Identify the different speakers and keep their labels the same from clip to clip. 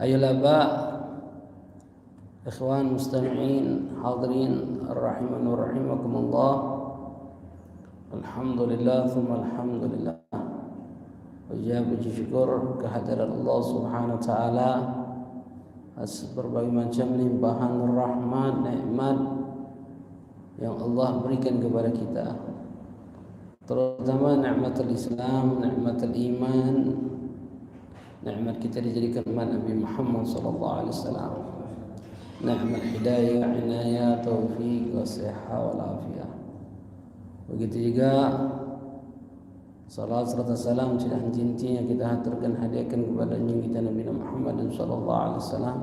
Speaker 1: Ayol aba, ikhwan mustami'in, hadirin ar-rahiman wa rahimakumullah. Alhamdulillah, thumma alhamdulillah. Wajib puji syukur kehadiran Allah Subhanahu wa taala atas berbagai macam limpahan rahmat, nikmat yang Allah berikan kepada kita. Terutama nikmatul Islam, nikmatul iman, nikmat kita dijadikan umat Nabi Muhammad sallallahu alaihi wasallam. Nikmat hidayah, inayah, taufik, wasihah wal afiyah. Begitu juga salat serta salam curahan cinta yang kita haturkan hadiahkan kepada kita Nabi Muhammad sallallahu alaihi wasallam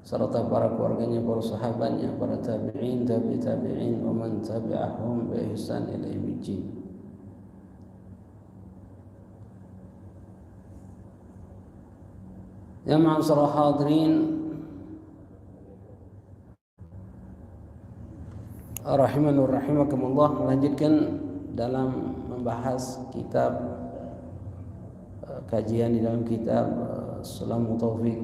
Speaker 1: serta para keluarganya, para sahabatnya, para tabi'in, tabi'in wa man tabi'ahum bi ihsan ila yaumil. Ya ma'asyiral hadirin rahimani wa rahimakumullah, melanjutkan dalam membahas kitab kajian di dalam kitab Sulamut Taufiq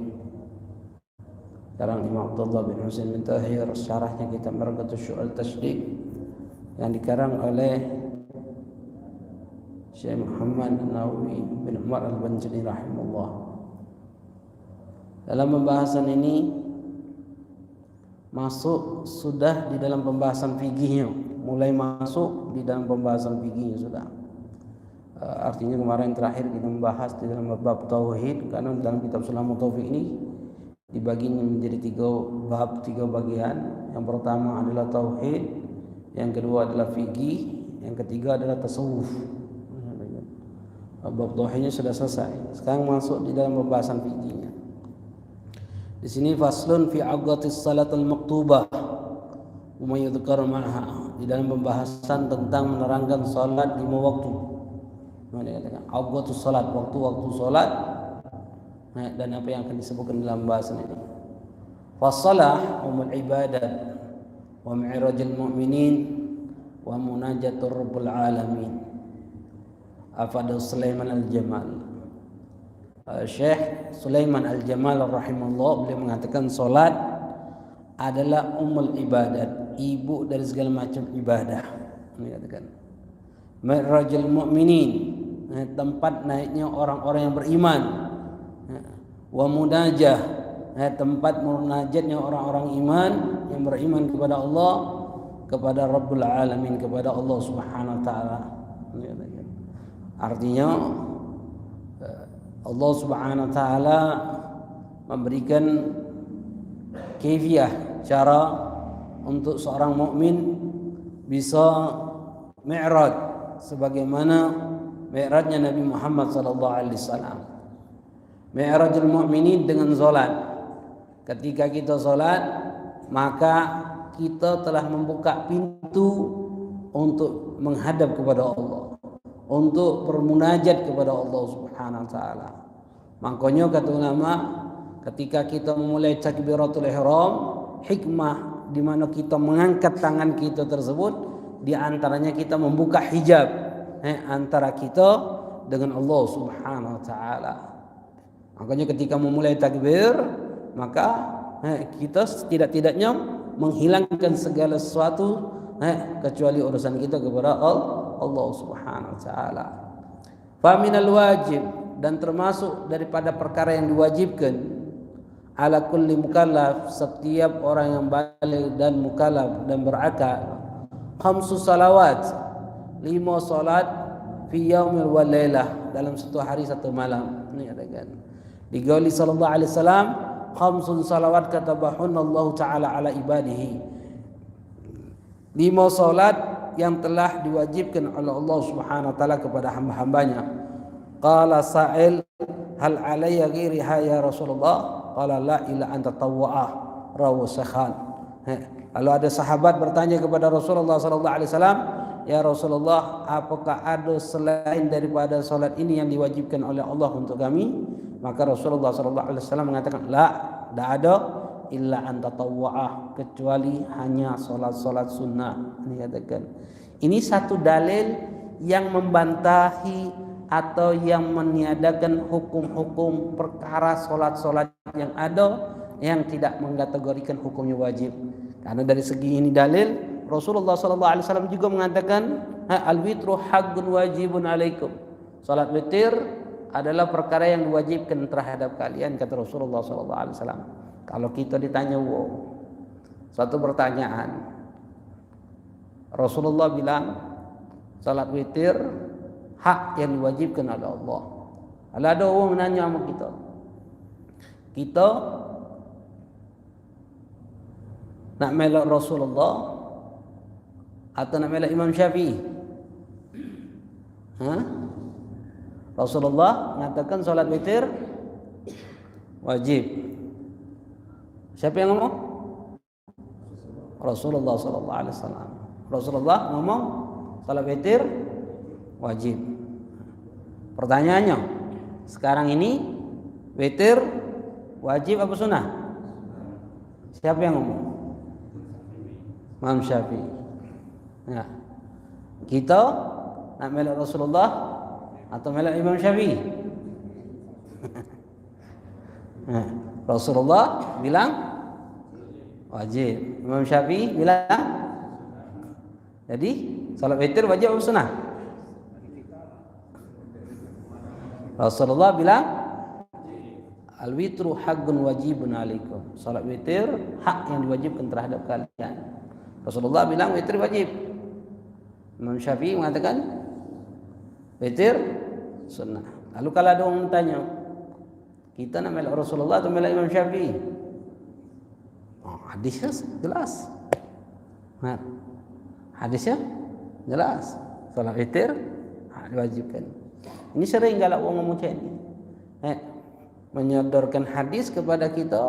Speaker 1: karang Imam Abdullah bin Husain bin Tahir, syarahnya kitab Margatus Syu'al Tashdiq yang dikarang oleh Syekh Muhammad Nawawi bin Umar Al-Banjani rahimahullah. Dalam pembahasan ini masuk sudah di dalam pembahasan fikihnya, mulai masuk di dalam pembahasan fikihnya sudah. Artinya kemarin terakhir kita membahas di dalam bab tauhid, karena dalam kitab Sulamut Taufiq ini dibaginya menjadi tiga bagian. Yang pertama adalah tauhid, yang kedua adalah fikih, yang ketiga adalah tasawuf. Bab tauhidnya sudah selesai. Sekarang masuk di dalam pembahasan fikihnya. Di sini faslun fi aqdatis salatul maktubah wa ma yudhkar ma'ha, di dalam pembahasan tentang menerangkan salat 5 waktu. Aqdatus salat, waktu-waktu salat, dan apa yang akan disebutkan dalam bahasan ini. Fasalah umul ibadat wa mi'rajul mu'minin wa munajatur rabbil alamin. Afadu Sulaiman al-Jamal. Syekh Sulaiman al-Jamal rahimahullah, beliau mengatakan solat adalah ummul ibadat, ibu dari segala macam ibadah. Ini katakan mi'rajul mu'minin, tempat naiknya orang-orang yang beriman. Wa munajah, tempat munajatnya orang-orang iman yang beriman kepada Allah, kepada Rabbul Alamin, kepada Allah Subhanahu wa taala. Artinya Allah Subhanahu wa taala memberikan kaifiah, cara untuk seorang mukmin bisa mi'raj sebagaimana mi'rajnya Nabi Muhammad sallallahu alaihi wasallam. Mi'rajul mu'minin dengan salat. Ketika kita salat, maka kita telah membuka pintu untuk menghadap kepada Allah, untuk bermunajat kepada Allah Subhanahu wa taala. Makanya kata ulama, ketika kita memulai takbiratul ihram, hikmah di mana kita mengangkat tangan kita tersebut, di antaranya kita membuka hijab antara kita dengan Allah Subhanahu wa taala. Makanya ketika memulai takbir, maka kita setidak-tidaknya menghilangkan segala sesuatu kecuali urusan kita kepada Allah Subhanahu wa taala. Fa minal wajib, dan termasuk daripada perkara yang diwajibkan ala kulli mukallaf, setiap orang yang baligh dan mukallaf dan berakal, khamsu salawat, 5 salat fi yaumil wal lailah, dalam satu hari satu malam. Ini katakan di qauli sallallahu alaihi wasallam, khamsun salawat katabahunna Allah taala ala ibadihi, 5 salat yang telah diwajibkan oleh Allah Subhanahu wa taala kepada hamba-hambanya. Qala sa'il, hal alayya ghairiha ya Rasulullah? Qala la illa anta tawwa'ah, rawu Sakhan. Lalu ada sahabat bertanya kepada Rasulullah sallallahu alaihi wasallam, ya Rasulullah, apakah ada selain daripada salat ini yang diwajibkan oleh Allah untuk kami? Maka Rasulullah sallallahu alaihi wasallam mengatakan, la, tidak ada, illa anta tawwa'ah, kecuali hanya salat-salat sunnah. Ini katakan. Ini satu dalil yang membantahi atau yang meniadakan hukum-hukum perkara solat-solat yang ada yang tidak mengkategorikan hukumnya wajib. Karena dari segi ini dalil Rasulullah SAW juga mengatakan al-witru haqqun wajibun alaikum. Salat witir adalah perkara yang diwajibkan terhadap kalian, kata Rasulullah SAW. Kalau kita ditanya satu pertanyaan, Rasulullah bilang salat witir hak yang diwajibkan oleh Allah. Kalau ada orang menanya sama kita nak melak Rasulullah atau nak melak Imam Syafi'i? Rasulullah mengatakan salat witir wajib. Siapa yang ngomong? Rasulullah sallallahu alaihi wasallam. Rasulullah ngomong salat witir wajib. Pertanyaannya, sekarang ini witir wajib apa sunnah? Siapa yang ngomong? Imam Syafi'i. Ya. Kita nak melak Rasulullah atau melak Imam Syafi'i? Rasulullah bilang wajib, Imam Syafi'i bilang. Jadi salat witir wajib atau sunnah? Rasulullah bilang al-witru haqqun wajibun alaikum. Salat witir hak yang diwajibkan terhadap kalian. Rasulullah bilang witir wajib. Imam Syafi'i mengatakan witir sunnah. Lalu kalau ada orang tanya, kita nak melak Rasulullah atau melak Imam Syafi'i? Hadisnya jelas. Hadisnya jelas. Salat witir diwajibkan. Ini sering kalau orang ngomong macam ni, menyodorkan hadis kepada kita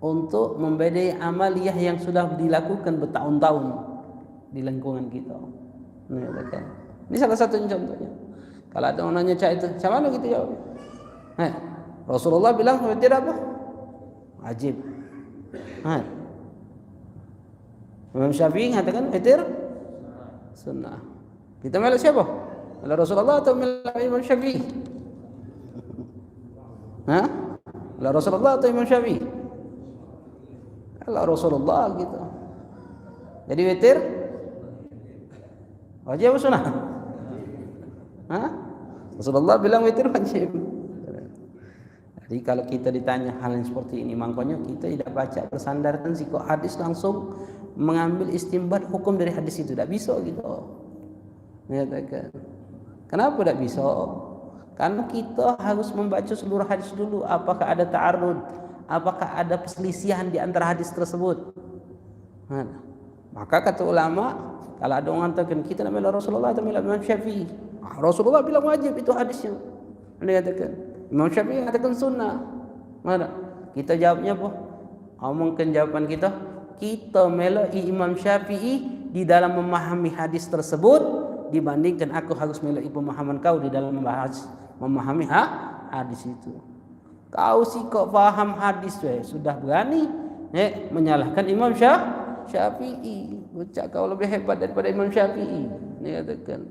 Speaker 1: untuk membedai amaliyah yang sudah dilakukan bertahun-tahun di lingkungan kita. Ini salah satu contohnya. Kalau ada orang nanya itu, macam mana kita jawab? Rasulullah bilang witir apa? Wajib. Imam Syafi'i mengatakan witir sunnah. Kita melak siapa? Melak Rasulullah atau melak Imam Syafi'i? Melak Rasulullah atau Imam Syafi'i? Melak Rasulullah gitu. Jadi witir wajib atau sunnah? Rasulullah bilang witir wajib. Jadi kalau kita ditanya hal yang seperti ini, makanya kita tidak baca bersandarkan sikap hadis langsung mengambil istimbat hukum dari hadis itu. Tidak bisa gitu. Menyatakan. Kenapa tidak bisa? Karena kita harus membaca seluruh hadis dulu. Apakah ada ta'arud? Apakah ada perselisihan di antara hadis tersebut? Maka kata ulama, kalau ada orang mengatakan kita nak melak Rasulullah atau melak Imam Syafi'i, Rasulullah bilang wajib itu hadisnya. Dia katakan Imam Syafi'i mengatakan sunnah. Mana? Kita jawabnya apa? Omongkan jawaban kita. Kita melak Imam Syafi'i di dalam memahami hadis tersebut dibandingkan aku harus melak pemahaman kau di dalam memahami hadis itu. Kau sih kok faham hadis sudah berani menyalahkan Imam Syafi'i. Ucap kau lebih hebat daripada Imam Syafi'i. Dia katakan,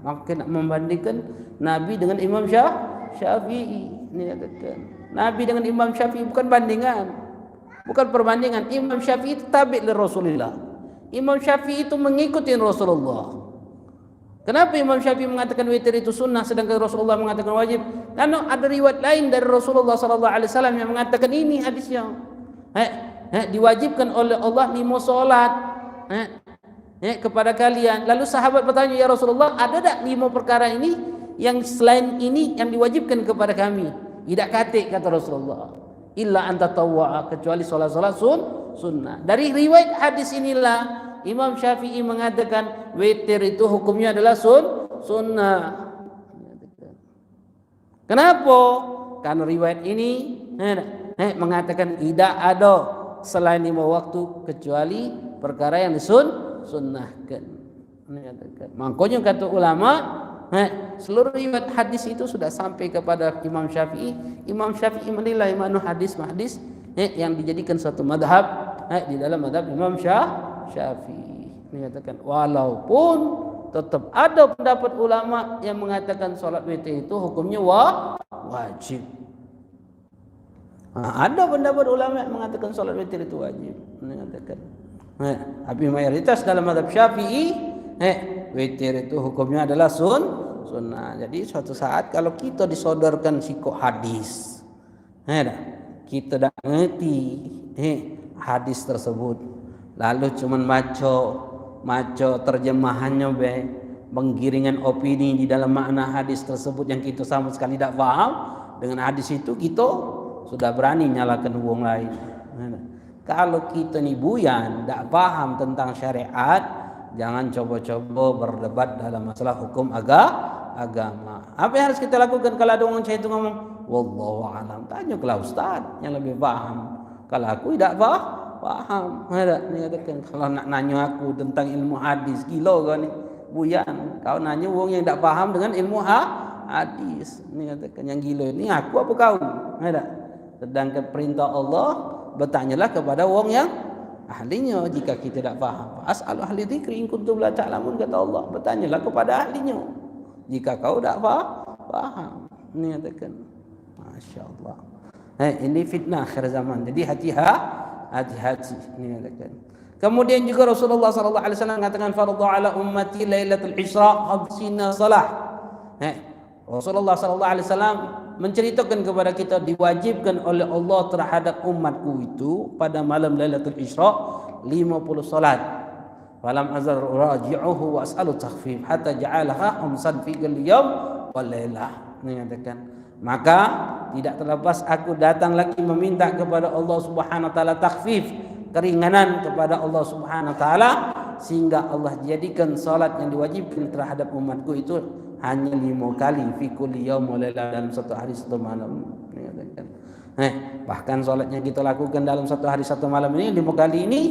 Speaker 1: makin nak membandingkan Nabi dengan Imam Syafi'i. Dia katakan, Nabi dengan Imam Syafi'i bukan bandingan, bukan perbandingan. Imam Syafi'i itu tabi' li Rasulullah. Imam Syafi'i itu mengikuti Rasulullah. Kenapa Imam Syafi'i mengatakan witir itu sunnah sedangkan Rasulullah mengatakan wajib? Karena ada riwayat lain dari Rasulullah SAW yang mengatakan ini hadisnya. Diwajibkan oleh Allah 5 solat kepada kalian. Lalu sahabat bertanya, ya Rasulullah, ada tak 5 perkara ini yang selain ini yang diwajibkan kepada kami? Tidak katik, kata Rasulullah. Illa anta tawwa'a, kecuali solat-solat sunnah. Dari riwayat hadis inilah Imam Syafi'i mengatakan witir itu hukumnya adalah sunnah. Kenapa? Karena riwayat ini mengatakan tidak ada selain 5 waktu kecuali perkara yang disunnahkan. Makanya kata ulama, seluruh riwayat hadis itu sudah sampai kepada Imam Syafi'i. Imam Syafi'i menilai mana hadis-hadis yang dijadikan satu madhab di dalam madhab Imam Syafi'i. Menyatakan walaupun tetap ada pendapat ulama yang mengatakan solat witir itu hukumnya wajib. Ada pendapat ulama yang mengatakan solat witir itu wajib, mengatakan. Tapi mayoritas dalam mazhab Syafi'i, witir itu hukumnya adalah sunnah. Jadi suatu saat kalau kita disodorkan siko hadis, kita dah ngerti hadis tersebut, lalu cuman maco terjemahannya penggiringan opini di dalam makna hadis tersebut yang kita sama sekali tidak paham dengan hadis itu, kita sudah berani nyalakan wong lain. Kalau kita ni buyan tak paham tentang syariat, jangan coba-coba berdebat dalam masalah hukum agama. Apa yang harus kita lakukan kalau ada orang itu ngomong wallahu alam? Tanya ke ustaz yang lebih paham. Kalau aku tidak paham. Kalau nak nanya aku tentang ilmu hadis, gila kau ni buyan. Kau nanya wong yang tak paham dengan ilmu hadis. Ni katakan yang gila ni aku apa kau? Sedangkan perintah Allah, bertanyalah kepada wong yang ahlinya jika kita tidak faham. As'alu ahli dzikri in kuntum la ta'lamun, kata Allah. Bertanyalah kepada ahlinya jika kau tidak faham. Ini katakan, masya-Allah. Ini fitnah akhir zaman. Jadi hati-hati. Ini katakan. Kemudian juga Rasulullah sallallahu alaihi wasallam mengatakan fardhu ala ummati lailatul isra 50 salah. Rasulullah sallallahu alaihi wasallam menceritakan kepada kita diwajibkan oleh Allah terhadap umatku itu pada malam Lailatul Isra 50 salat. Falam azal raji'uhu wa as'alu takhfif hatta ja'alaha khamsan fi kulli yawm wal lailah. Ini katakan, maka tidak terlepas aku datang lagi meminta kepada Allah Subhanahu wa taala takhfif, keringanan kepada Allah Subhanahu wa taala, sehingga Allah jadikan salat yang diwajibkan terhadap umatku itu hanya 5 kali fi kulli yaum wa lailah, dalam satu hari satu malam. Bahkan solatnya kita lakukan dalam satu hari satu malam ini 5 kali ini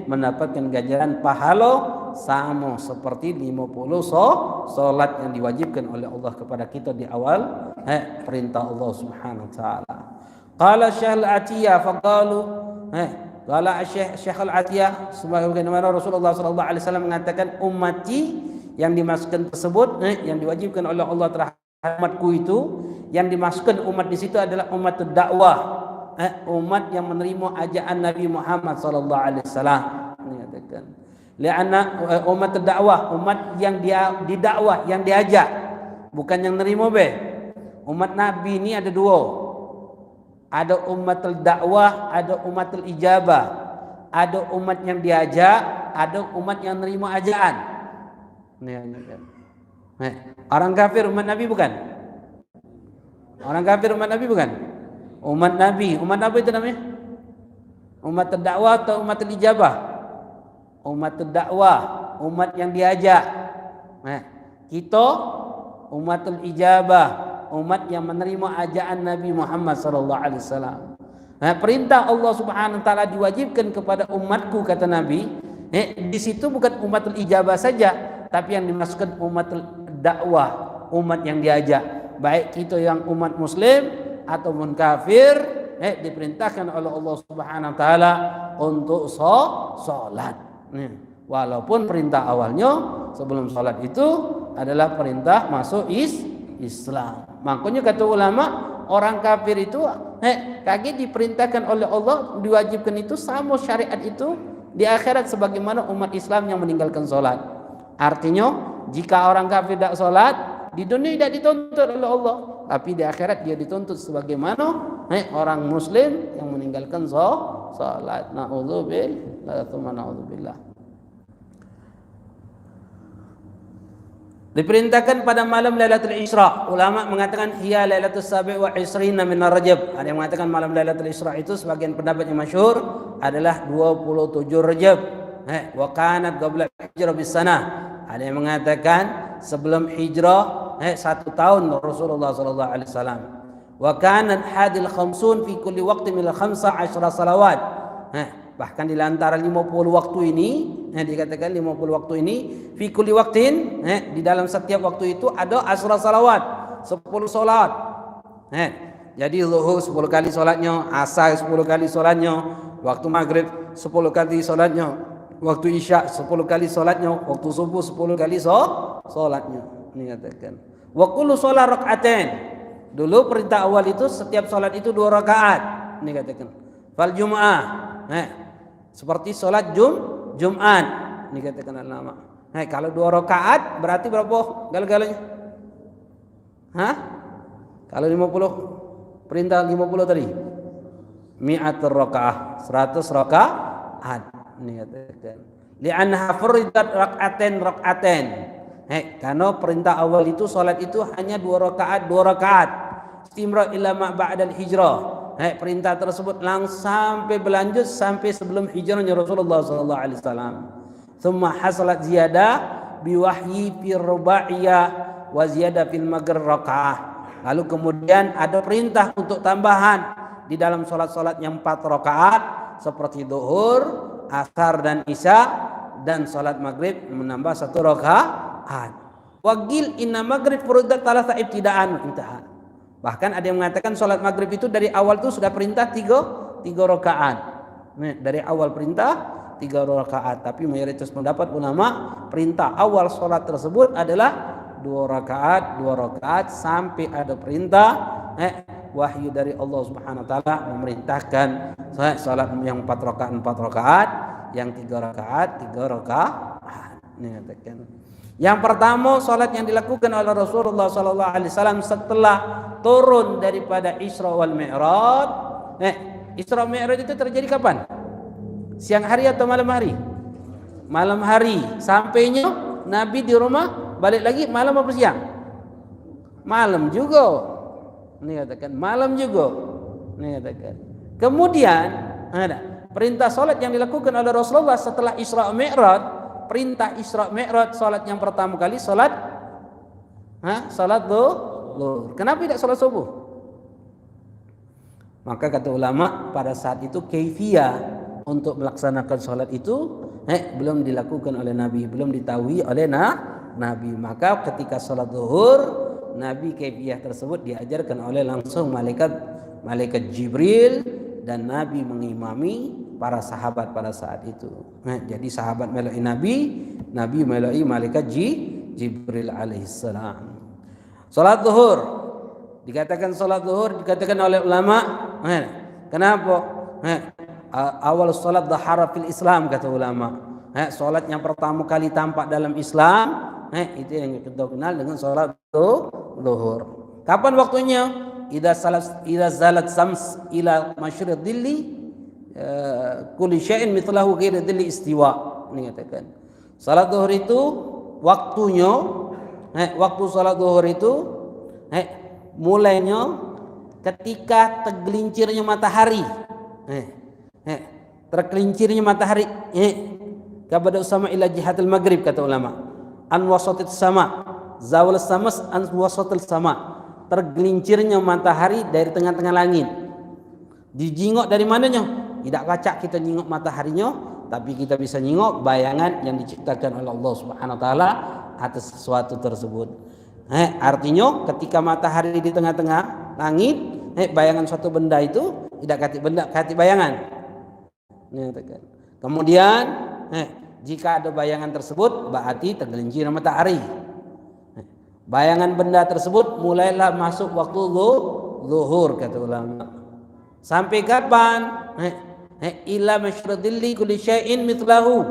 Speaker 1: mendapatkan ganjaran pahala sama seperti 50 solat yang diwajibkan oleh Allah kepada kita di awal perintah Allah Subhanahu wa taala. Qala Syekh Al-Atiyah faqalu qala Syekh Al-Atiyah sebagaimana Rasulullah sallallahu alaihi wasallam mengatakan ummati yang dimasukkan tersebut yang diwajibkan oleh Allah terhadap umatku itu, yang dimasukkan umat di situ adalah umat dakwah, umat yang menerima ajakan Nabi Muhammad sallallahu alaihi wasallam. Ini katakan, lianna umat dakwah, umat yang dia didakwah, yang diajak, bukan yang nerima Umat Nabi ini ada dua. Ada umatul dakwah, ada umatul ijabah. Ada umat yang diajak, ada umat yang nerima ajakan. Orang kafir umat Nabi bukan? Orang kafir umat Nabi bukan? Umat Nabi itu namanya umat dakwah atau umat ijabah? Umat dakwah, umat yang diajak. Kita umatul ijabah, umat yang menerima ajakan Nabi Muhammad sallallahu alaihi wasallam. Perintah Allah Subhanahu wa taala diwajibkan kepada umatku, kata Nabi. Di situ bukan umatul ijabah saja, tapi yang dimasukkan umat dakwah, umat yang diajak, baik kita yang umat muslim ataupun kafir, diperintahkan oleh Allah Subhanahu wa taala untuk salat. Walaupun perintah awalnya sebelum salat itu adalah perintah masuk Islam. Makanya kata ulama, orang kafir itu kaget diperintahkan oleh Allah, diwajibkan itu sama syariat itu di akhirat sebagaimana umat Islam yang meninggalkan salat. Artinya jika orang kafir tidak sholat, di dunia tidak dituntut oleh Allah, tapi di akhirat dia dituntut sebagaimana orang muslim yang meninggalkan sholat. Na'udzubillah. Diperintahkan pada malam Lailatul Isra. Ulama mengatakan hiya Lailatul Sabi' wa Isrina min Rajab. Ada yang mengatakan malam Lailatul Isra itu sebagian pendapat yang masyhur adalah 27 Rajab. Wa kanat qabla hijrah bis-sanah. Ada yang mengatakan sebelum hijrah 1 tahun Rasulullah sallallahu alaihi wasallam. Wa kanat hadil khamsun fi kulli waqtin min al-15 salawat. Bahkan di antara 50 waktu ini, dikatakan 50 waktu ini fi kulli waqtin, di dalam setiap waktu itu ada 10 salawat, 10 salat. Jadi zuhur 10 kali salatnya, asar 10 kali salatnya, waktu maghrib 10 kali salatnya, Waktu isya 10 kali solatnya, waktu subuh 10 kali solatnya. Ini katakan. Wa kullu shalah rak'atain. Dulu perintah awal itu setiap solat itu 2 rakaat. Ini katakan. Fal Jum'ah. Seperti solat Jumat. Ini katakan ulama. Kalau 2 rakaat berarti berapa gal-galanya? Kalau 50 perintah 50 tadi. Mi'atur rakaah, 100 rakaat. Ini katakan. Li'annaha furidat rak'atain. Karena perintah awal itu salat itu hanya 2 rakaat. Istimrar ila ma ba'dal hijrah. Perintah tersebut langsung sampai berlanjut sampai sebelum hijrahnya Rasulullah sallallahu alaihi wasallam. Thumma hasalat ziyadah biwahyi fi rubaiyah wa ziyadah fil maghrib rakaah. Lalu kemudian ada perintah untuk tambahan di dalam salat-salat yang 4 rakaat seperti zuhur, asar dan isya, dan salat maghrib menambah 1 rakaat. Waqil inna maghrib furudat thalatha ibtidaan intaha. Bahkan ada yang mengatakan salat maghrib itu dari awal itu sudah perintah 3 rakaat. Dari awal perintah 3 rakaat, tapi mayoritas pendapat ulama perintah awal salat tersebut adalah 2 rakaat sampai ada perintah wahyu dari Allah Subhanahu wa taala memerintahkan salat yang 4 rakaat, yang 3 rakaat. Ini katakan. Yang pertama salat yang dilakukan oleh Rasulullah sallallahu alaihi wasallam setelah turun daripada Isra wal Mi'raj. Isra Mi'raj itu terjadi kapan? Siang hari atau malam hari? Malam hari. Sampainya Nabi di rumah, balik lagi malam apa siang? Malam juga. Ini katakan malam juga. Ini katakan. Kemudian ada perintah salat yang dilakukan oleh Rasulullah setelah Isra Mi'raj. Perintah Isra Mi'raj salat yang pertama kali salat zuhur. Kenapa tidak salat subuh? Maka kata ulama pada saat itu kaifiyah untuk melaksanakan salat itu belum dilakukan oleh Nabi, belum ditahui oleh Nabi. Maka ketika salat zuhur, Nabi kaifiyah tersebut diajarkan oleh langsung malaikat Jibril, dan Nabi mengimami para sahabat pada saat itu. Jadi sahabat meloi Nabi meloi malaikat Jibril alaihissalam. Salat zuhur dikatakan oleh ulama. Kenapa? Awal salat dhahara fil Islam kata ulama. Salat yang pertama kali tampak dalam Islam, itu yang kita kenal dengan salat zuhur. Kapan waktunya? Idza zalat sams ila masyriq dhilli kulli syai'in mithlahu ghairu dhilli istiwa. Ini katakan. Salat zuhur itu waktunya waktu salat zuhur itu mulainya ketika tergelincirnya matahari. Tergelincirnya matahari kabada usama ila jihatil maghrib kata ulama. An wasatil sama, zawal samas an wasatil sama. Tergelincirnya matahari dari tengah-tengah langit. Dijingok dari mananya? Tidak kacak kita nyingok mataharinya, tapi kita bisa nyingok bayangan yang diciptakan oleh Allah Subhanahu wa taala atas sesuatu tersebut. Artinya ketika matahari di tengah-tengah langit, bayangan suatu benda itu tidak kati bayangan. Kemudian jika ada bayangan tersebut berarti tergelincir matahari. Bayangan benda tersebut mulailah masuk waktu zuhur kata ulama. Sampai kapan? Ila masyradilli kulli syai'in mithlahu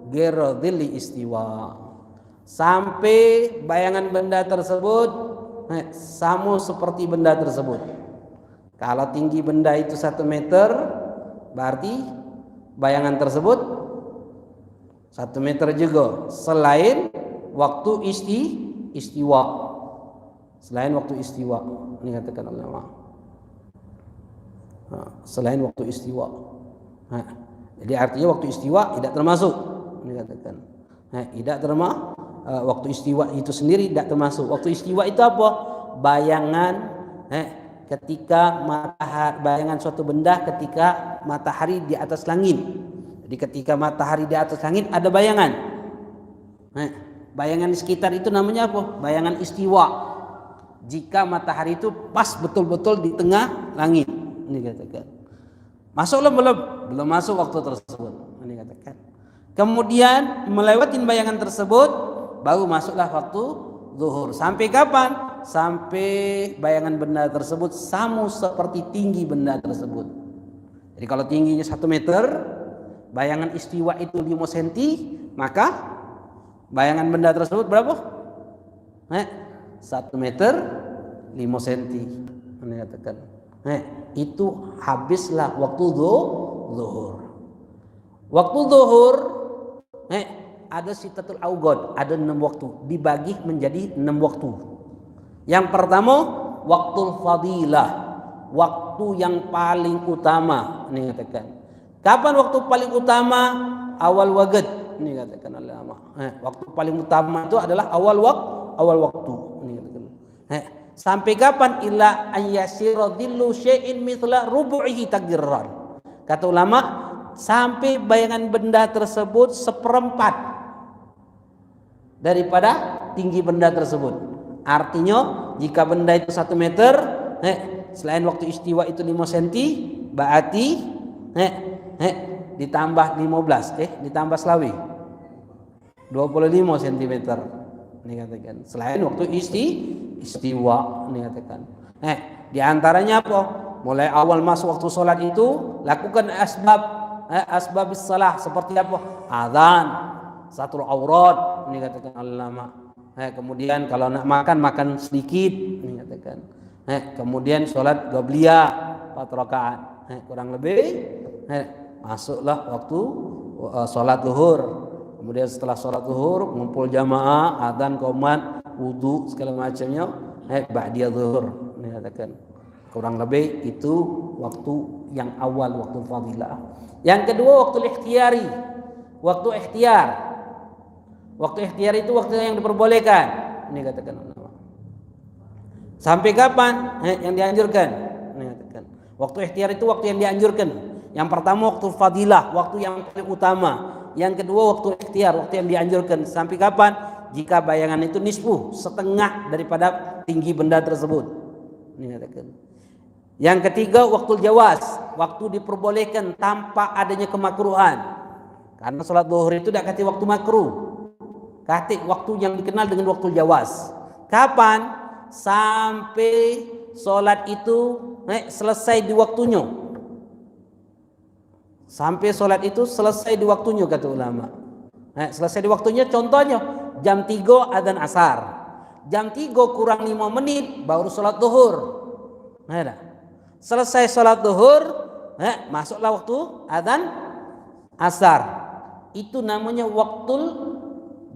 Speaker 1: ghairu dhilli istiwa. Sampai bayangan benda tersebut sama seperti benda tersebut. Kalau tinggi benda itu 1 meter, berarti bayangan tersebut 1 meter juga. Selain waktu istiwa. Selain waktu istiwa. Ini katakan ulama. Selain waktu istiwa. Jadi artinya waktu istiwa tidak termasuk. Ini katakan. Tidak termasuk. Waktu istiwa itu sendiri tidak termasuk. Waktu istiwa itu apa? Bayangan ketika matahari, bayangan suatu benda ketika matahari di atas langit. Jadi ketika matahari di atas langit ada bayangan. Bayangan di sekitar itu namanya apa? Bayangan istiwa. Jika matahari itu pas betul-betul di tengah langit. Ini katakan. Masuklah belum masuk waktu tersebut. Ini katakan. Kemudian melewati bayangan tersebut, baru masuklah waktu zuhur. Sampai kapan? Sampai bayangan benda tersebut sama seperti tinggi benda tersebut. Jadi kalau tingginya 1 meter, bayangan istiwa itu 5 cm, maka bayangan benda tersebut berapa? 1 meter 5 cm. Ini katakan. Itu habislah waktu zuhur. Waktu zuhur ada sittatul awqat, ada 6 waktu, dibagi menjadi 6 waktu. Yang pertama, waktu fadilah, waktu yang paling utama. Ini katakan. Kapan waktu paling utama? Awal waqt. Ini katakan ulama. Waktu paling utama itu adalah awal waktu. Ini katakan. Sampai kapan? Ila an yasira dhillu syai'in mithla rubu'ihi tagirran. Kata ulama, sampai bayangan benda tersebut 1/4 daripada tinggi benda tersebut. Artinya jika benda itu 1 meter, selain waktu istiwa itu 5 cm, berarti ditambah 15, ditambah selawi 25 cm. Ini katakan. Selain waktu istiwa, ini katakan. Di antaranya apa? Mulai awal masuk waktu sholat itu, lakukan asbabis salah, seperti apa? Adzan, satur aurat, ini katakan ulama. Kemudian kalau nak makan sedikit, ini katakan. Kemudian sholat qabliyah 4 rakaat, kurang lebih masuklah waktu sholat zuhur. Kemudian setelah sholat zuhur ngumpul jamaah, adzan, qomat, wudu segala macamnya, ba'diyah zuhur, ini katakan. Kurang lebih itu waktu yang awal, waktu fadilah. Yang kedua, waktu ikhtiyari. Waktu ikhtiar. Waktu ikhtiar itu waktu yang diperbolehkan. Ini katakan ulama. Sampai kapan? Yang dianjurkan. Ini katakan. Waktu ikhtiar itu waktu yang dianjurkan. Yang pertama waktu fadilah, waktu yang paling utama. Yang kedua waktu ikhtiar, waktu yang dianjurkan. Sampai kapan? Jika bayangan itu nisfu, setengah daripada tinggi benda tersebut. Ini katakan. Yang ketiga waktu jawaz, waktu diperbolehkan tanpa adanya kemakruhan. Karena sholat zuhur itu tidak kati waktu makruh, kati waktu yang dikenal dengan waktu jawaz. Kapan? Sampai sholat itu selesai di waktunya. Sampai sholat itu selesai di waktunya, kata ulama. Selesai di waktunya, contohnya jam 3 adzan asar, jam 3 kurang 5 menit baru sholat zuhur. Selesai sholat zuhur, masuklah waktu adzan asar. Itu namanya waktu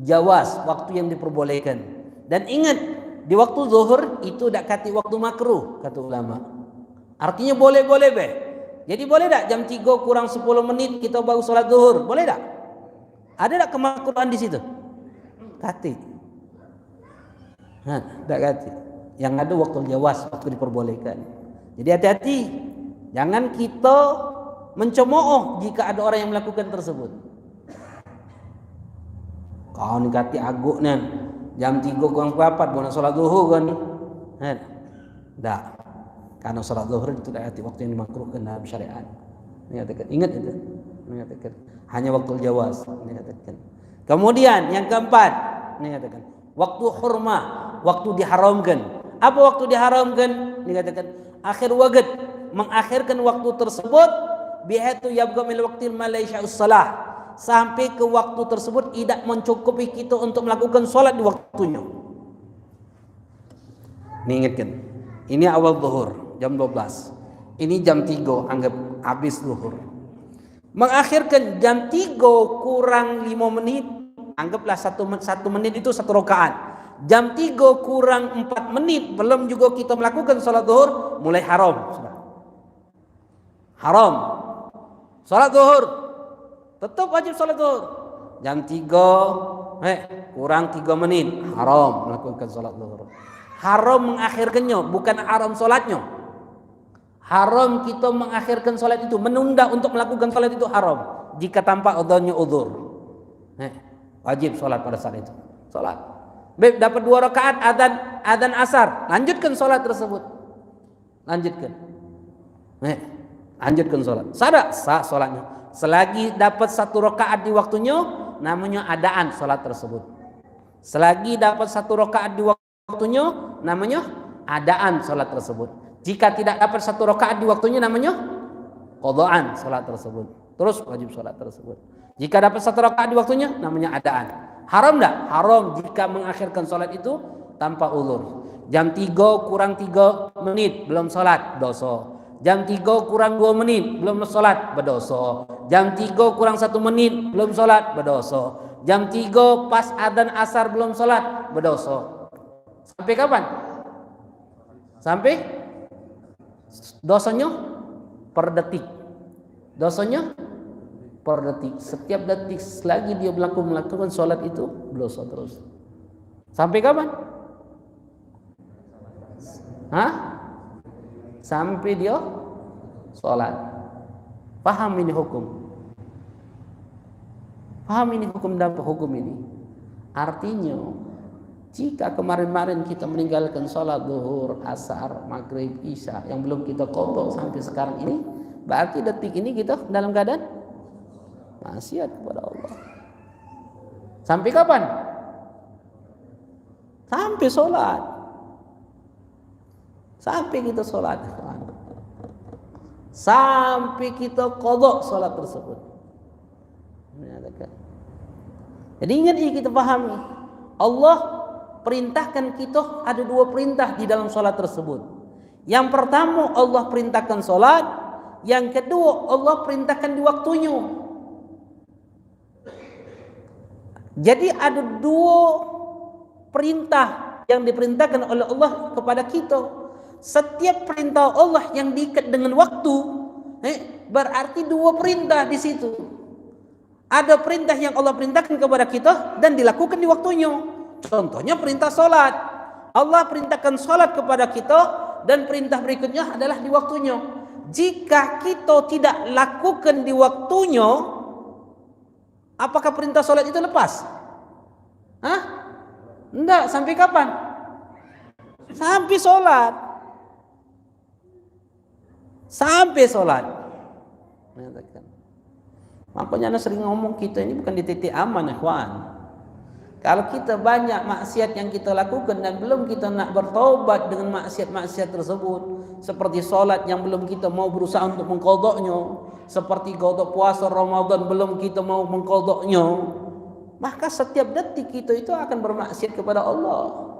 Speaker 1: jawaz, waktu yang diperbolehkan. Dan ingat, di waktu zuhur itu tidak kati waktu makruh, kata ulama. Artinya boleh-boleh be. Jadi boleh tak jam 3 kurang 10 menit kita baru sholat zuhur? Boleh tak? Ada tak kemakruhan di situ? Kati. Tak kati. Yang ada waktu jawaz, waktu diperbolehkan. Jadi hati-hati, jangan kita mencemooh jika ada orang yang melakukan tersebut. Kau ni kati aguk ni, jam 3 kurang 4 boleh solat zuhur kan? Tak, karena solat zuhur itu dah hati waktu yang dimakruhkan dalam syariat. Ini katakan, ingat itu. Ini katakan, hanya waktu jawaz. Ini katakan. Kemudian yang keempat, ini katakan, waktu hurmah, waktu diharamkan. Apa waktu diharamkan? Ini katakan, akhir waqt, mengakhirkan waktu tersebut bihaitu yabqa min waqtil malaysa'us salah, sampai ke waktu tersebut tidak mencukupi kita untuk melakukan solat di waktunya. Ini ingatkan, ini awal zuhur jam 12, ini jam 3 anggap habis zuhur. Mengakhirkan jam 3 kurang 5 menit, anggaplah 1 menit itu 1 rakaat. Jam 3 kurang 4 menit belum juga kita melakukan sholat zuhur, mulai haram. Haram. Sholat zuhur tetap wajib sholat zuhur. Jam 3 kurang 3 menit haram melakukan sholat zuhur. Haram mengakhirkannya, bukan haram sholatnya. Haram kita mengakhirkan sholat itu, menunda untuk melakukan sholat itu haram. Jika tanpa adanya uzur, wajib sholat pada saat itu. Sholat. Dapat 2 rakaat adzan asar, lanjutkan sholat tersebut. Lanjutkan sholat. Sah sholatnya. Selagi dapat 1 rakaat di waktunya, namanya adaan salat tersebut. Selagi dapat 1 rakaat di waktunya, namanya adaan salat tersebut. Jika tidak dapat 1 rakaat di waktunya, namanya qadaan salat tersebut. Terus wajib salat tersebut. Jika dapat 1 rakaat di waktunya, namanya adaan. Haram enggak? Haram jika mengakhirkan salat itu tanpa uzur. Jam 3 kurang 3 menit belum salat, dosa. Jam 3 kurang 2 menit belum salat, berdosa. Jam 3 kurang 1 menit belum salat, berdosa. Jam 3 pas adzan asar belum salat, berdosa. Sampai kapan? Sampai dosanya per detik. Dosanya per detik. Setiap detik selagi dia melakukan salat itu berdosa terus. Sampai kapan? Sampai dia salat. Paham ini hukum? Paham ini hukum dan hukum ini? Artinya, jika kemarin-kemarin kita meninggalkan salat zuhur, asar, maghrib, isya yang belum kita qadha sampai sekarang ini, berarti detik ini kita dalam keadaan maksiat kepada Allah. Sampai kapan? Sampai salat. Sampai kita salat. Sampai kita qadha salat tersebut. Jadi ingat ini kita pahami. Allah perintahkan kita, ada 2 perintah di dalam salat tersebut. Yang pertama Allah perintahkan salat, yang kedua Allah perintahkan di waktunya. Jadi ada 2 perintah yang diperintahkan oleh Allah kepada kita. Setiap perintah Allah yang diikat dengan waktu, berarti 2 perintah di situ. Ada perintah yang Allah perintahkan kepada kita dan dilakukan di waktunya. Contohnya perintah salat. Allah perintahkan salat kepada kita dan perintah berikutnya adalah di waktunya. Jika kita tidak lakukan di waktunya, apakah perintah salat itu lepas? Enggak, sampai kapan? Sampai salat. Sampai salat. Makanya Anda sering ngomong kita ini bukan di titik aman, ikhwan. Kalau kita banyak maksiat yang kita lakukan dan belum kita nak bertobat dengan maksiat-maksiat tersebut, seperti salat yang belum kita mau berusaha untuk mengqadhanya, seperti qadha puasa Ramadan belum kita mau mengqadhanya, maka setiap detik kita itu akan bermaksiat kepada Allah.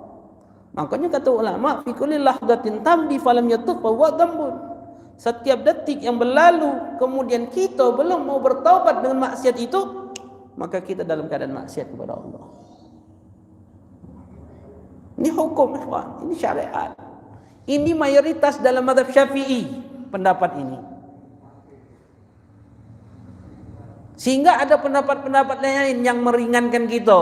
Speaker 1: Makanya kata ulama, fi kulli lahdatin tamdi falam yatub fa huwa dzambun. Setiap detik yang berlalu kemudian kita belum mau bertaubat dengan maksiat itu, maka kita dalam keadaan maksiat kepada Allah. Ini hukum, ikhwan, ini syariat. Ini mayoritas dalam mazhab Syafi'i pendapat ini. Sehingga ada pendapat-pendapat lain yang meringankan kita.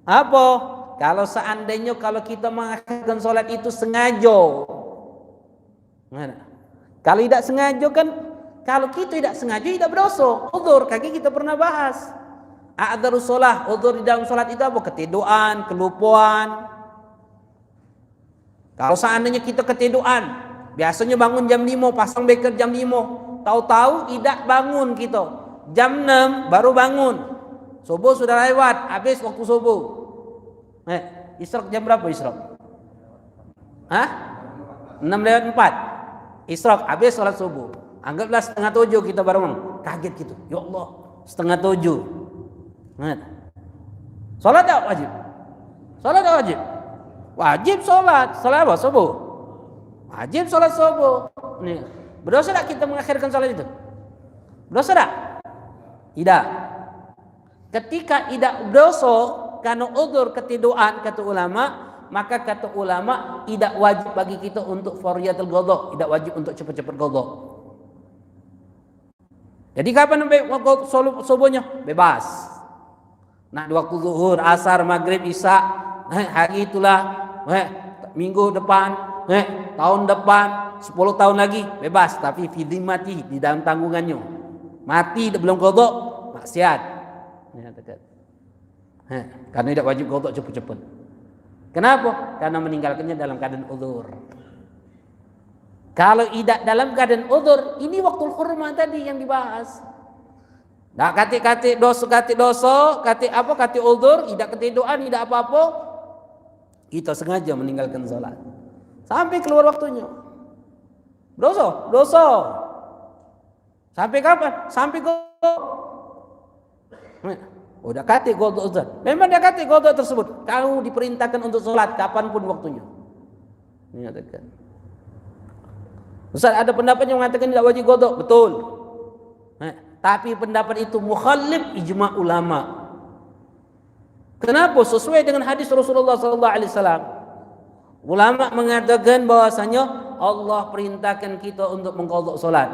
Speaker 1: Apa? Kalau seandainya kalau kita mengakhirkan salat itu sengaja. Kalau tidak sengaja kan, kalau kita tidak sengaja tidak berdosa. Uzur, kaki kita pernah bahas. A'dzarus shalah, uzur di dalam salat itu apa? Ketiduran, kelupaan. Kalau seandainya kita ketiduran, biasanya bangun jam 5, pasang beker jam 5, tahu-tahu tidak bangun kita. Jam 6 baru bangun. Subuh sudah lewat, habis waktu subuh. Isyraq jam berapa isyraq? 6:04. Isyraq habis salat subuh. Anggaplah 6:30 kita baru kaget gitu. Ya Allah, 6:30. Salat tak wajib? Salat tak wajib? Wajib salat. Salat apa? Subuh. Wajib salat subuh. Nih, berdosa tak kita mengakhirkan salat itu? Berdosa tak? Tidak. Ketika tidak berdosa karena uzur ketiduran, kata ulama, maka kata ulama tidak wajib bagi kita untuk fardhiyatul qadha, tidak wajib untuk cepat-cepat qadha. Jadi kapan waktu subuhnya? Bebas. Nah, di waktu zuhur, asar, maghrib, isya, hari itulah, minggu depan, tahun depan, 10 tahun lagi, bebas. Tapi fi dhimmati, di dalam tanggungannya. Mati belum qadha, maksiat. Karena tidak wajib qadha cepat-cepat. Kenapa? Karena meninggalkannya dalam keadaan uzur. Kalau tidak dalam keadaan udzur, ini waktu hurmah tadi yang dibahas. Nah, kati dosa, kati udzur, tidak ketiduran, tidak apa-apa, kita sengaja meninggalkan salat sampai keluar waktunya. Dosa. Sampai kapan? Sampai godok. Udah kati godok Ustaz. Memang dia kati godok tersebut. Kamu diperintahkan untuk salat kapanpun waktunya. Ini katakan. Ustaz, ada pendapat yang mengatakan tidak wajib godok, betul. Tapi pendapat itu mukhalif ijma' ulama. Kenapa? Sesuai dengan hadis Rasulullah SAW. Ulama mengatakan bahwasanya Allah perintahkan kita untuk mengqadha salat.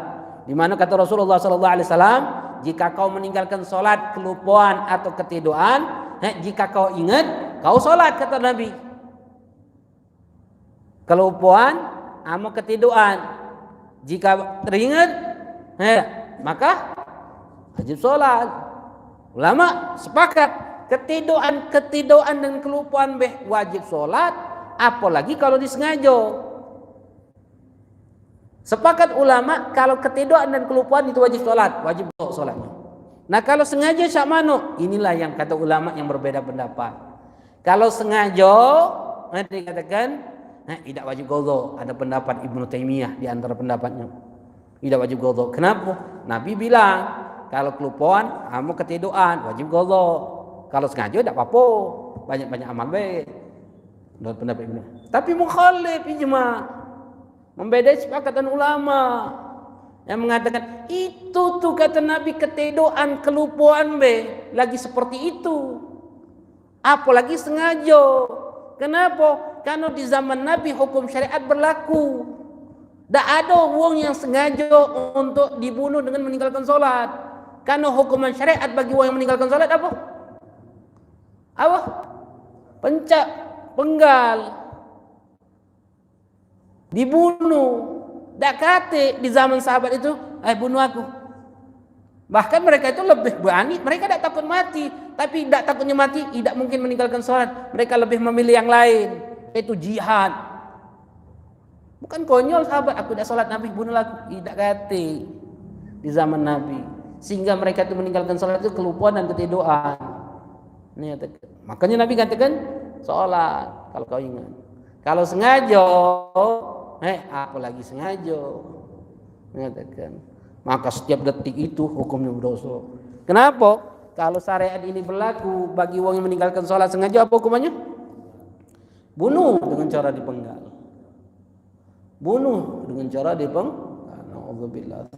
Speaker 1: Di mana kata Rasulullah SAW, jika kau meninggalkan salat kelupaan atau ketiduran, jika kau ingat, kau salat, kata Nabi. Kelupaan sama ketiduran. Jika teringat, maka wajib sholat. Ulama sepakat ketiduran dan kelupaan wajib sholat, apalagi kalau disengaja. Sepakat ulama kalau ketiduran dan kelupaan itu wajib sholatnya. Nah, kalau sengaja syamano, inilah yang kata ulama yang berbeda pendapat. Kalau sengaja, nanti dikatakan tidak wajib qadha. Ada pendapat Ibnu Taimiyah di antara pendapatnya. Tidak wajib qadha. Kenapa? Nabi bilang kalau kelupaan, kamu ketiduran, wajib qadha. Kalau sengaja tidak apa-apa. Banyak-banyak amal baik. Menurut pendapat Ibnu. Tapi mukhalif ijma'. Membedai sepakatan ulama yang mengatakan itu tuh kata Nabi ketiduran, kelupaan lagi seperti itu. Apalagi sengaja. Kenapa? Karena di zaman Nabi hukum syariat berlaku. Tak ada wong yang sengaja untuk dibunuh dengan meninggalkan sholat. Karena hukuman syariat bagi wong yang meninggalkan sholat apa? Pencak, penggal, dibunuh. Tak kata di zaman sahabat itu, bunuh aku. Bahkan mereka itu lebih berani, mereka tak takut mati. Tapi tak takutnya mati, tidak mungkin meninggalkan sholat. Mereka lebih memilih yang lain, yaitu jihad. Bukan konyol sahabat, aku dah sholat Nabi, bunuhlah aku. Tidak kata di zaman Nabi. Sehingga mereka itu meninggalkan sholat itu kelupaan dan ketiduran. Makanya Nabi katakan, sholat kalau kau ingat. Kalau sengaja, apalagi sengaja. Mengatakan, maka setiap detik itu hukumnya berdosa. Kenapa? Kalau syariat ini berlaku bagi orang yang meninggalkan sholat sengaja, apa hukumannya? Bunuh dengan cara dipenggal. Na'udzubillah.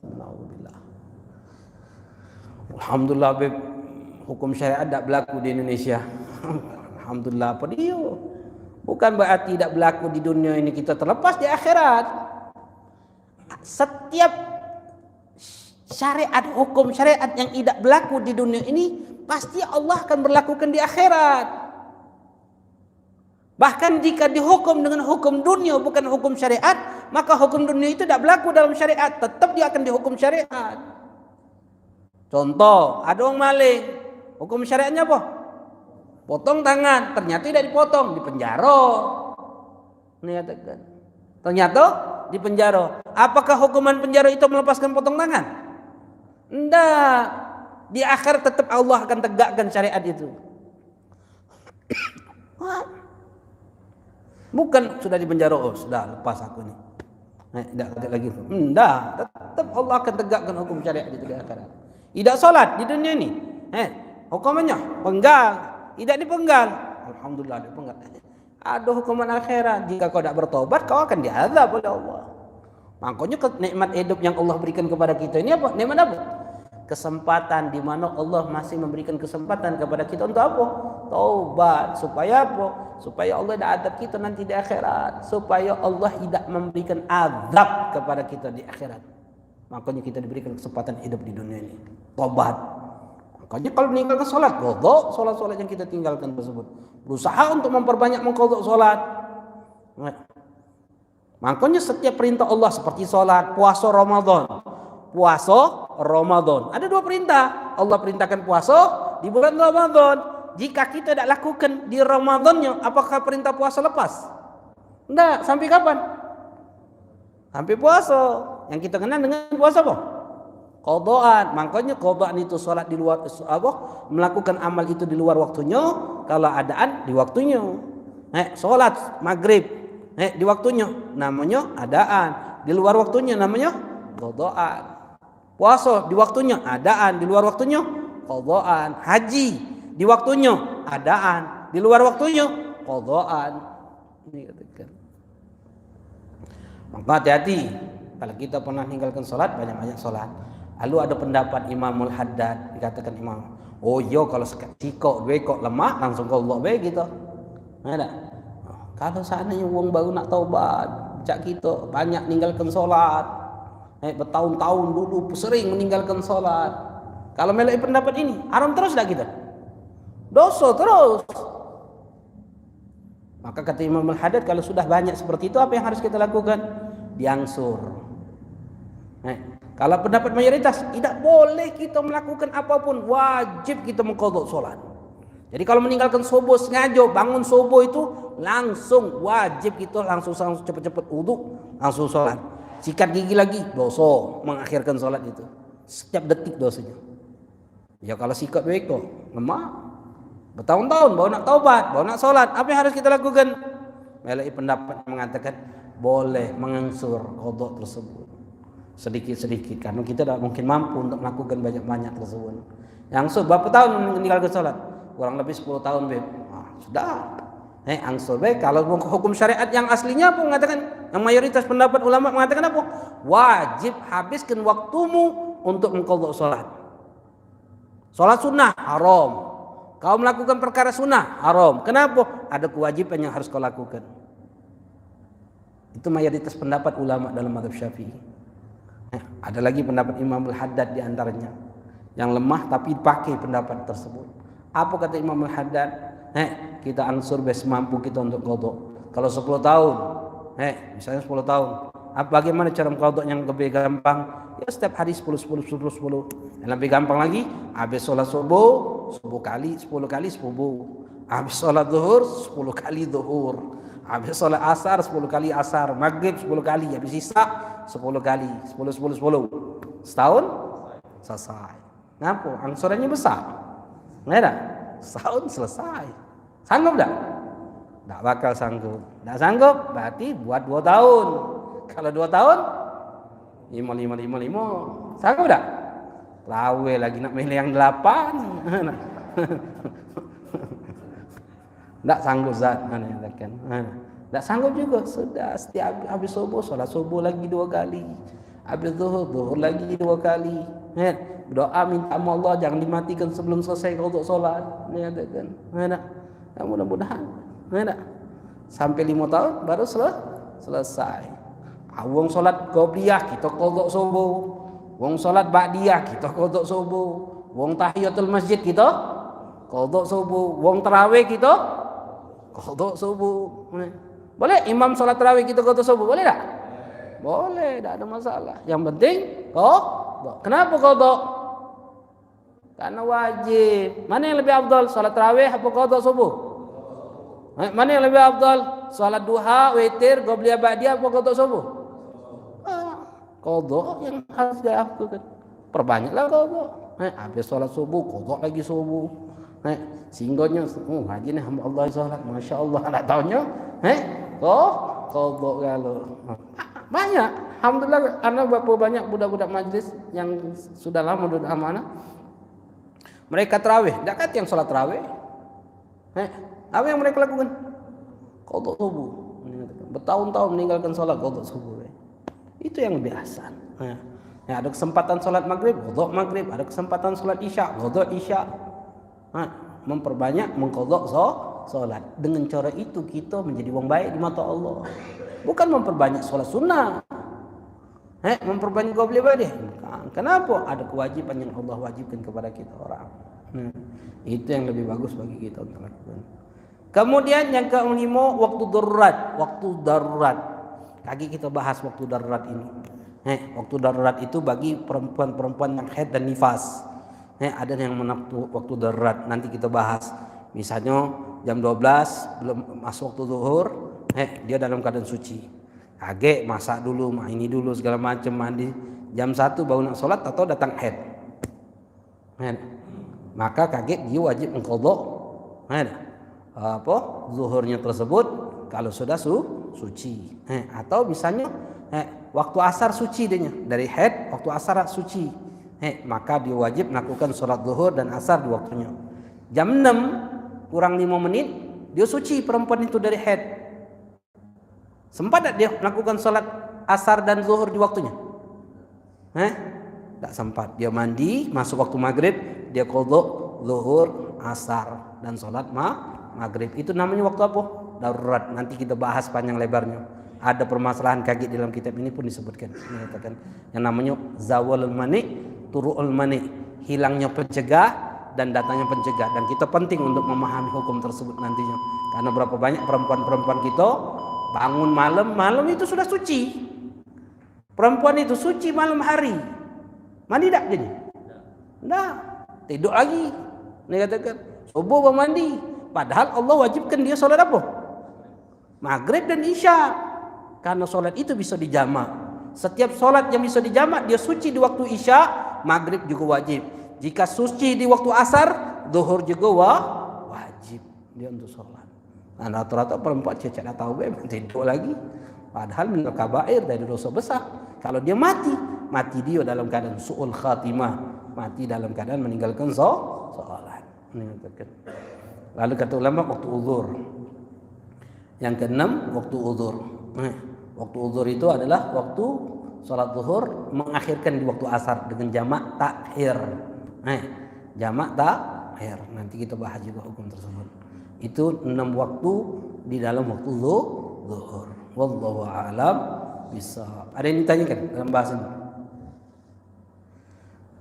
Speaker 1: Alhamdulillah, hukum syariat tidak berlaku di Indonesia. Alhamdulillah, apa dia? Bukan berarti tidak berlaku di dunia ini kita terlepas di akhirat. Setiap syariat, hukum syariat yang tidak berlaku di dunia ini pasti Allah akan berlakukan di akhirat. Bahkan jika dihukum dengan hukum dunia bukan hukum syariat, maka hukum dunia itu tidak berlaku dalam syariat, tetap dia akan dihukum syariat. Contoh, ada orang maling, hukum syariatnya apa? Potong tangan, ternyata tidak dipotong, dipenjara. Ternyata dipenjara. Apakah hukuman penjara itu melepaskan potong tangan? Tidak. Di akhir tetap Allah akan tegakkan syariat itu. Bukan sudah dipenjara, sudah lepas aku nih. Tidak lagi. Tidak. Tetap Allah akan tegakkan hukum syariat itu di akhirat. Tidak sholat di dunia ini. Hukumannya penggal. Tidak dipenggal. Alhamdulillah dipenggal. Ada hukuman akhirat. Jika kau tidak bertobat, kau akan diazab oleh Allah. Makanya nikmat hidup yang Allah berikan kepada kita ini apa? Nikmat apa? Kesempatan di mana Allah masih memberikan kesempatan kepada kita untuk apa? Taubat. Supaya apa? Supaya Allah tidak adab kita nanti di akhirat. Supaya Allah tidak memberikan azab kepada kita di akhirat. Makanya kita diberikan kesempatan hidup di dunia ini. Taubat. Makanya kalau meninggalkan sholat, qadha sholat-sholat yang kita tinggalkan tersebut. Berusaha untuk memperbanyak mengqadha sholat. Makanya setiap perintah Allah seperti sholat, puasa Ramadan. Puasa Ramadan. Ada dua perintah. Allah perintahkan puasa di bulan Ramadan. Jika kita tidak lakukan di Ramadannya, apakah perintah puasa lepas? Tidak. Sampai kapan? Sampai puasa. Yang kita kenal dengan puasa apa? Qadaan. Makanya qadaan itu salat di luar melakukan amal itu di luar waktunya, kalau adaan di waktunya. Salat maghrib di waktunya namanya adaan, di luar waktunya namanya qadaan. Puasa di waktunya adaan, di luar waktunya qadaan. Haji di waktunya adaan, di luar waktunya qadaan. Ini katakan. Maka hati-hati kalau kita pernah meninggalkan salat, banyak-banyak salat. Lalu ada pendapat Imamul Haddad, dikatakan Imam, oh yo kalau sikok dua kok lemah langsung qadha bae gitu. Ada. Kalau seandainya wong baru nak taubat, cak kita banyak meninggalkan salat. Bertahun-tahun dulu sering meninggalkan salat. Kalau melek pendapat ini, haram terus dah kita. Dosa terus. Maka kata Imam Al-Haddad, kalau sudah banyak seperti itu, apa yang harus kita lakukan? Diangsur. Kalau pendapat mayoritas, tidak boleh kita melakukan apapun, wajib kita mengqadha salat. Jadi kalau meninggalkan subuh sengaja, bangun subuh itu langsung wajib kita langsung cepat-cepat wudu, langsung salat. Sikat gigi lagi, dosa mengakhirkan salat itu. Setiap detik dosanya. Ya kalau sikat baik kok, lemah. Bertahun-tahun baru nak taubat, baru nak salat, apa yang harus kita lakukan? Melek pendapat mengatakan boleh mengangsur qadha tersebut sedikit-sedikit, karena kita tidak mungkin mampu untuk melakukan banyak-banyak tersebut. Angsur berapa tahun meninggalkan salat? Kurang lebih 10 tahun, Beb. Sudah. Angsur baik. Kalau hukum syariat yang aslinya apa mengatakan? Yang mayoritas pendapat ulama mengatakan apa? Wajib habiskan waktumu untuk mengqadha salat. Salat sunnah haram. Kau melakukan perkara sunnah haram. Kenapa? Ada kewajiban yang harus kau lakukan. Itu mayoritas pendapat ulama dalam mazhab Syafi'i. Ada lagi pendapat Imam Al-Haddad di antaranya yang lemah tapi pakai pendapat tersebut. Apa kata Imam Al-Haddad? Kita ansur semampu kita untuk qadha. Kalau 10 tahun, misalnya 10 tahun, bagaimana cara mengqadha yang lebih gampang? Ya setiap hari 10. Yang lebih gampang lagi, habis sholat subuh 10 kali subuh. Habis sholat zuhur 10 kali zuhur. Habis sholat asar 10 kali asar. Maghrib 10 kali. Habis isya 10 kali. 10. Setahun selesai. Kenapa? Angsurannya besar. Nggak ada? Setahun selesai. Sanggup tak? Tak bakal sanggup. Tak sanggup berarti buat 2 tahun. Kalau 2 tahun 5. Sanggup tak? Lawe lagi nak milih yang 8. Tak sanggup Zat. Tak sanggup juga. Sudah setiap habis subuh, solat subuh lagi 2 kali. Habis zuhur lagi 2 kali. Doa minta sama Allah jangan dimatikan sebelum selesai qadha solat. Mudah-mudahan. Sampai 5 tahun baru selesai. Wong solat qobliyah kita qadha subuh. Wong solat ba'diyah kita qadha subuh. Wong tahiyatul masjid kita qadha subuh. Wong tarawih kita qadha subuh. Boleh imam solat tarawih kita qadha subuh, boleh tak? Boleh, tak ada masalah. Yang penting kenapa qadha? Karena wajib. Mana yang lebih afdal, solat tarawih apa qadha subuh? Mana yang lebih afdal, solat duha, witir, qobliyah, ba'diyah apa qadha subuh? Qadha yang harus dilakukan. Perbanyaklah qadha. Habis solat subuh, qadha lagi subuh. Singgahnya, haji ni hamba Allah solat, masya Allah. Tak tahunya, qadha kalau banyak. Alhamdulillah, karena berapa banyak budak-budak majlis yang sudah lama duduk amanah. Mereka tarawih, tak kata yang solat tarawih. Apa yang mereka lakukan? Qadha subuh. Bertahun-tahun meninggalkan solat qadha subuh. Itu yang biasa. Ada kesempatan solat maghrib, qadha maghrib. Ada kesempatan solat isya, qadha isya. Memperbanyak mengqadha solat. Dengan cara itu kita menjadi orang baik di mata Allah. Bukan memperbanyak solat sunnah. Memperbanyak qobliyah ba'diyah. Kenapa? Ada kewajiban yang Allah wajibkan kepada kita orang. Itu yang lebih bagus bagi kita untuk lakukan. Kemudian yang kelima, waktu darurat. Lagi kita bahas waktu darurat ini. Waktu darurat itu bagi perempuan-perempuan yang haid dan nifas. Ada yang waktu darurat. Nanti kita bahas. Misalnya jam 12 belum masuk waktu zuhur, dia dalam keadaan suci. Kaget, masak dulu, ini dulu segala macam, mandi. Jam 1 baru nak solat atau datang haid. Maka kaget dia wajib mengqadha zuhurnya tersebut kalau sudah suci. Atau misalnya waktu asar suci dia dari haid, waktu asar suci. Maka dia wajib melakukan solat zuhur dan asar di waktunya. Jam 6 kurang 5 menit dia suci perempuan itu dari haid. Sempat tak dia melakukan solat asar dan zuhur di waktunya? Tak sempat. Dia mandi, masuk waktu maghrib, dia qadha zuhur, asar dan solat maghrib. Itu namanya waktu apa? Darurat. Nanti kita bahas panjang lebarnya. Ada permasalahan kaget dalam kitab ini pun disebutkan. Menyatakan yang namanya zawalul mani, turu'ul mani, hilangnya pencegah dan datangnya pencegah. Dan kita penting untuk memahami hukum tersebut nantinya. Karena berapa banyak perempuan-perempuan kita bangun malam itu sudah suci. Perempuan itu suci malam hari. Mandi tak jadi? Tidak. Tidur lagi. Dia katakan subuh baru mandi. Padahal Allah wajibkan dia solat apa? Maghrib dan isya. Karena solat itu bisa dijamak. Setiap solat yang bisa dijamak dia suci di waktu isya, maghrib juga wajib. Jika suci di waktu asar, zuhur juga wajib dia untuk solat. Nah, rata-rata perempuan cecak dah tahu tidur lagi. Padahal minal kabair, dari dosa besar. Kalau dia mati dia dalam keadaan su'ul khatimah, mati dalam keadaan meninggalkan solat. Lalu kata ulama waktu uzur. Yang keenam waktu uzur. Waktu uzur itu adalah waktu salat zuhur mengakhirkan di waktu asar dengan jamak takhir. Jamak takhir. Nanti kita bahas juga hukum tersebut. Itu 6 waktu di dalam waktu zuhur. Wallahu a'lam bishawab. Ada yang ditanyakan dalam bahas ini?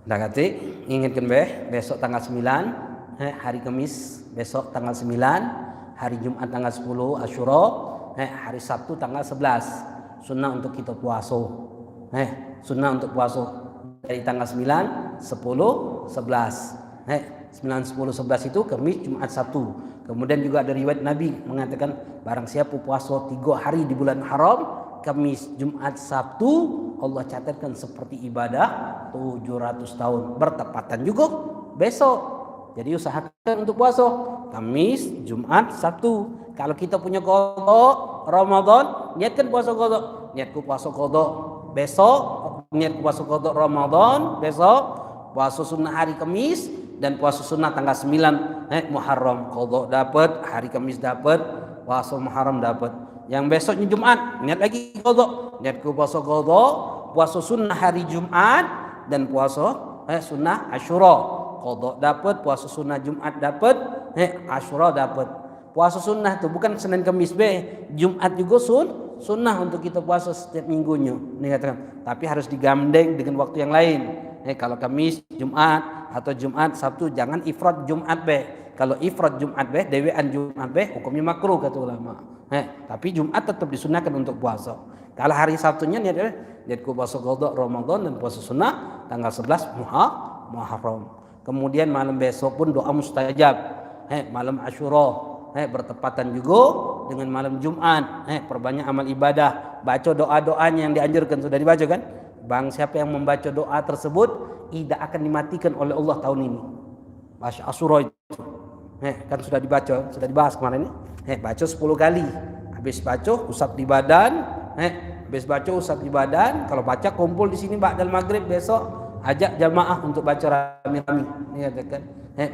Speaker 1: Dah kata ingatkan besok tanggal 9 hari Kamis, besok tanggal 9, hari Jumat tanggal 10 Asyura, hari Sabtu tanggal 11. Sunnah untuk kita puasa. Sunnah untuk puasa dari tanggal 9, 10, 11. 9, 10, 11 itu Kamis, Jumat, Sabtu. Kemudian juga ada riwayat Nabi mengatakan barang siapa puasa 3 hari di bulan haram, Kamis, Jumat, Sabtu, Allah catatkan seperti ibadah 700 tahun. Bertepatan juga besok. Jadi usahakan untuk puasa Kamis, Jumat, Sabtu. Kalau kita punya qadha Ramadan, niatkan puasa qadha. Niatku puasa qadha besok, niat puasa qadha Ramadan besok, puasa sunnah hari Kamis dan puasa sunnah tanggal 9 Muharram. Qadha dapat, hari Kamis dapat, puasa Muharram dapat. Yang besoknya Jumat, niat lagi qadha. Niatku puasa qadha, puasa sunnah hari Jumat dan puasa sunnah Asyura. Qadha dapat, puasa sunnah Jumat dapat, Asyura dapat. Puasa sunnah tu bukan Senin Kamis Jumat juga sunnah untuk kita puasa setiap minggunya. Ini katakan, tapi harus digandeng dengan waktu yang lain. Kalau Kamis Jumat atau Jumat Sabtu jangan ifrad Jumat Kalau ifrad Jumat dewean Jumat hukumnya makruh kata ulama. Tapi Jumat tetap disunahkan untuk puasa. Kalau hari Sabtunya niatku puasa qadha Ramadan dan puasa sunnah tanggal 11 Muharram. Kemudian malam besok pun doa mustajab. Malam Asyura bertepatan juga dengan malam Jumat. Perbanyak amal ibadah, baca doa-doanya yang dianjurkan. Sudah dibaca kan? Bang siapa yang membaca doa tersebut tidak akan dimatikan oleh Allah tahun ini. Baca Asyura itu. Kan sudah dibaca, sudah dibahas kemarin ini. Baca 10 kali. Habis baca usap di badan, habis baca usap di badan. Kalau baca kumpul di sini ba'dal maghrib besok, ajak jamaah untuk baca rame-rame. Ini katakan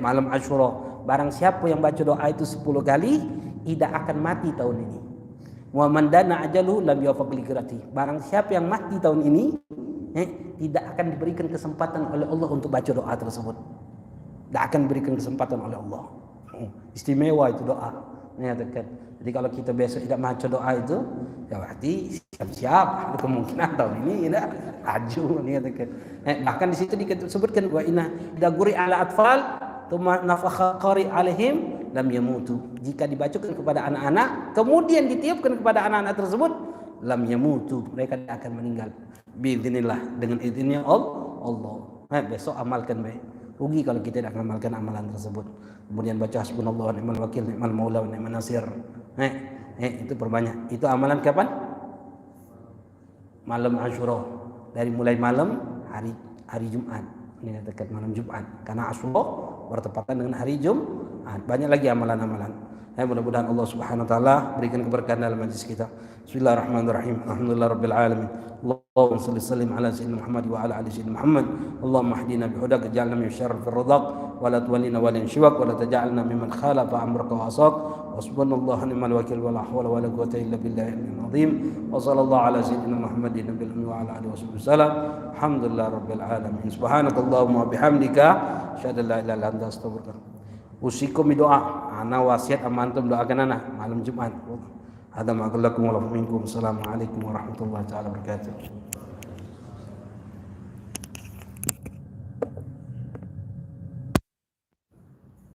Speaker 1: malam Asyura. Barang siapa yang baca doa itu 10 kali tidak akan mati tahun ini. Wa man dana ajalu lam yawfaq liqrati. Barang siapa yang mati tahun ini tidak akan diberikan kesempatan oleh Allah untuk baca doa tersebut. Tidak akan diberikan kesempatan oleh Allah. Istimewa itu doa. Katakan. Jadi kalau kita besok tidak baca doa itu, ya berarti siap-siap ada kemungkinan tahun ini tidak laju. Katakan. Bahkan di situ disebutkan wa inna daguri ala atfal tuma nafakha qari alaihim lam yamutu. Jika dibacakan kepada anak-anak kemudian ditiupkan kepada anak-anak tersebut lam yamutu, mereka akan meninggal biidznillah dengan izinnya Allah. Besok amalkan baik. Rugi kalau kita tidak mengamalkan amalan tersebut. Kemudian baca hasbunallahu wa ni'mal wakil, ni'mal maula wa ni'man nasir. Itu perbanyak. Itu amalan kapan? malam Asyura, dari mulai malam hari Jumat. Ini dekat malam Jumat. Karena Asyura bertepatan dengan hari Jumat. Banyak lagi amalan-amalan. Mudah-mudahan Allah Subhanahu wa taala berikan keberkahan dalam majlis kita. Bismillahirrahmanirrahim. Alhamdulillahirabbil alamin. Allahumma shalli sallim ala sayyidina Muhammad wa ala ali sayyidina Muhammad. Allahumma hdina bihudaka ij'alna min syarril ridaq wa la tuwallina waliyan shiwak wa la taj'alna mimman khalafa amraka wa asaq. Wasbunallahu ni'mal wakil wa la hawla wa la quwwata illa billahi al-azim. Wa sallallahu ala sayyidina Muhammadin nabiyil ummi wa ala alihi wasallam. Alhamdulillahirabbil alamin. Subhanakallahumma wa bihamdika asyhadu an la ilaha illa anta astaghfiruka. Usikum doa, ana wasiat amantum doakan ana malam Jumat. Ada ma'allakum wa minkum. Assalamualaikum warahmatullahi taala wabarakatuh.